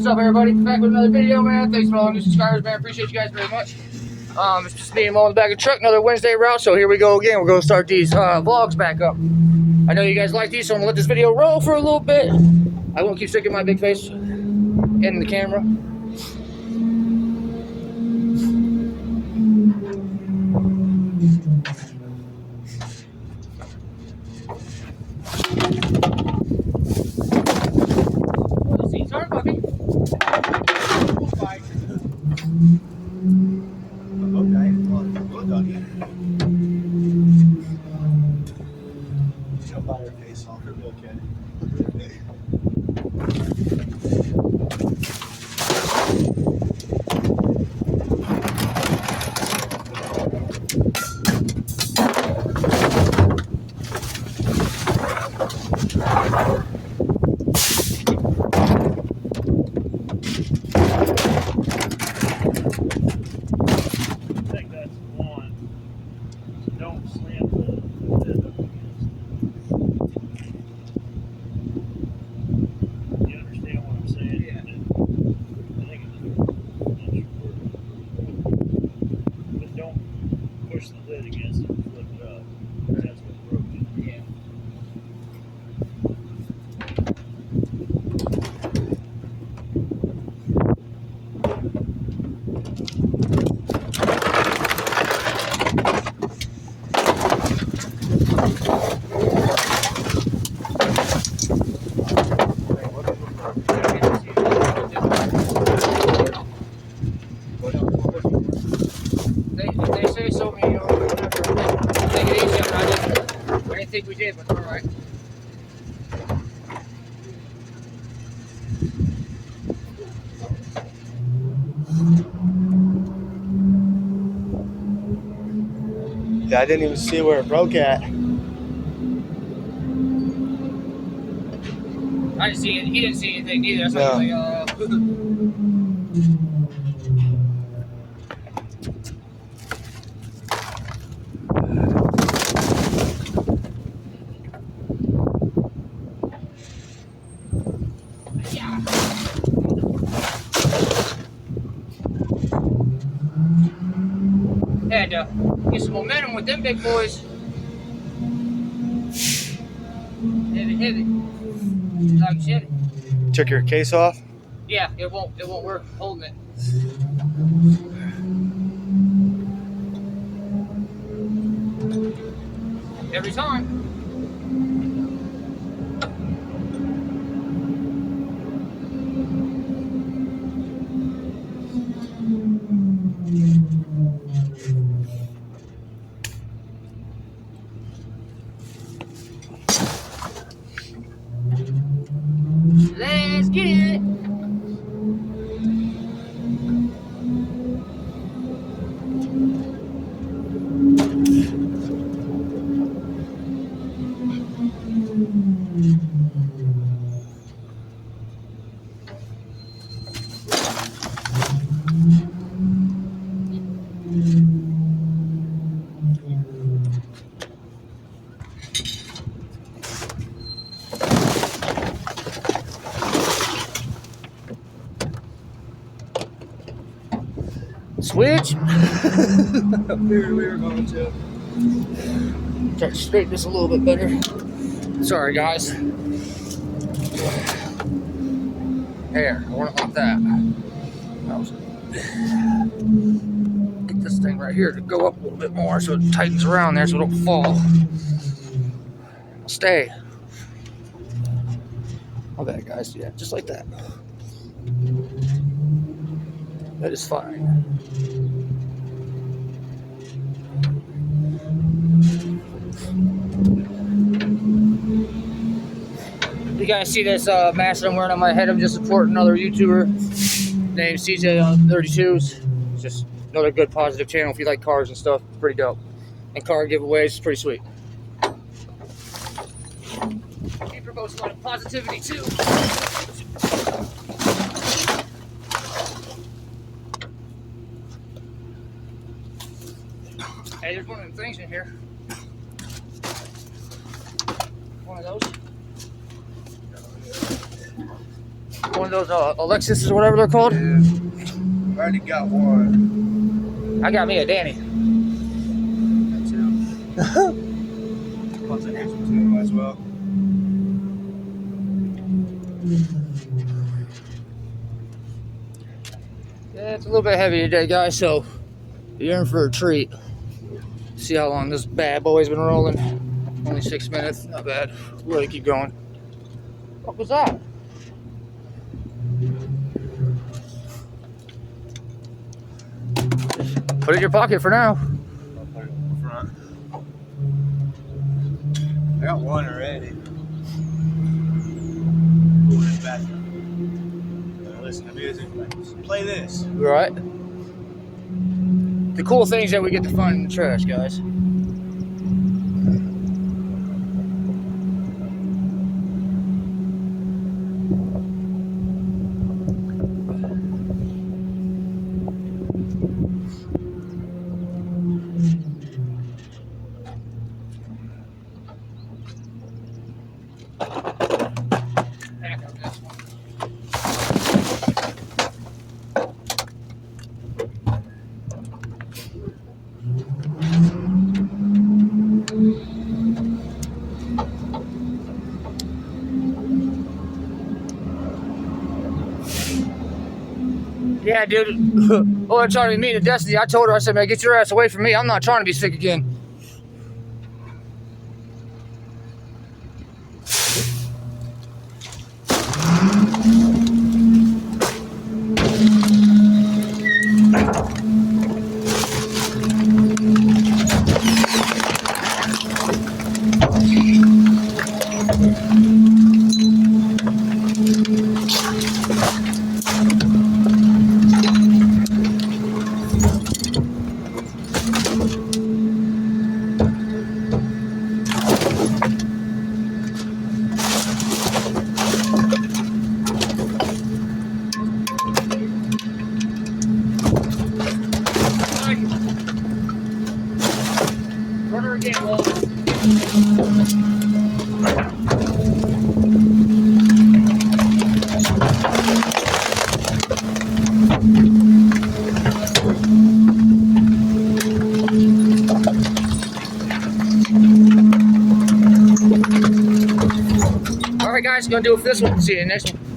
What's up, everybody? Back with another video, man. Thanks for all the new subscribers, man. Appreciate you guys very much. It's just me and Mo in the back of the truck. Another Wednesday route, so here we go again. We're going to start these vlogs back up. I know you guys like these, so I'm going to let this video roll for a little bit. I won't keep sticking my big face in the camera. What is these? Are puppy? Okay, well, good doggy. She'll bite her face off. It'll be okay. Don't slam the lid up against it. You understand what I'm saying? Yeah. I think it should work. But don't push the lid against it and flip it up. That's what broke it. Yeah. They say so, man. Take it easy. I didn't think we did, but all right. Yeah, I didn't even see where it broke at. I didn't see it. He didn't see anything either. That's No. Yeah. Had to get some momentum with them big boys. Heavy. Like shit. Took your case off? Yeah, it won't work holding it. Every time. Let's get it. Switch. I figured we were going to. Try to straighten this a little bit better. Sorry, guys. There, I want it like that. Get this thing right here to go up a little bit more so it tightens around there so it don't fall. Stay. My bad, guys. Yeah, just like that. That is fine. You guys see this mask I'm wearing on my head? I'm just supporting another YouTuber named CJ on 32s. It's just another good positive channel if you like cars and stuff. It's pretty dope. And car giveaways, it's pretty sweet. He promotes a lot of positivity too. Hey, there's one of them things in here. One of those. One of those Alexis or whatever they're called. Yeah. I already got one. I got me a Danny. That too. Plus, I got some too. Might as well. Yeah, it's a little bit heavy today, guys, so you're in for a treat. See how long this bad boy's been rolling. Only 6 minutes, not bad. Really keep going. What was that? Put it in your pocket for now. I'll put it in the front. I got one already. Put it back. Listen to music. Play this. Right. The cool thing is that we get to find in the trash, guys. Yeah, dude. Oh, I'm trying to meet a Destiny. I told her, I said, man, get your ass away from me. I'm not trying to be sick again. Run her again, Will. Alright guys, gonna do it for this one. See you in the next one.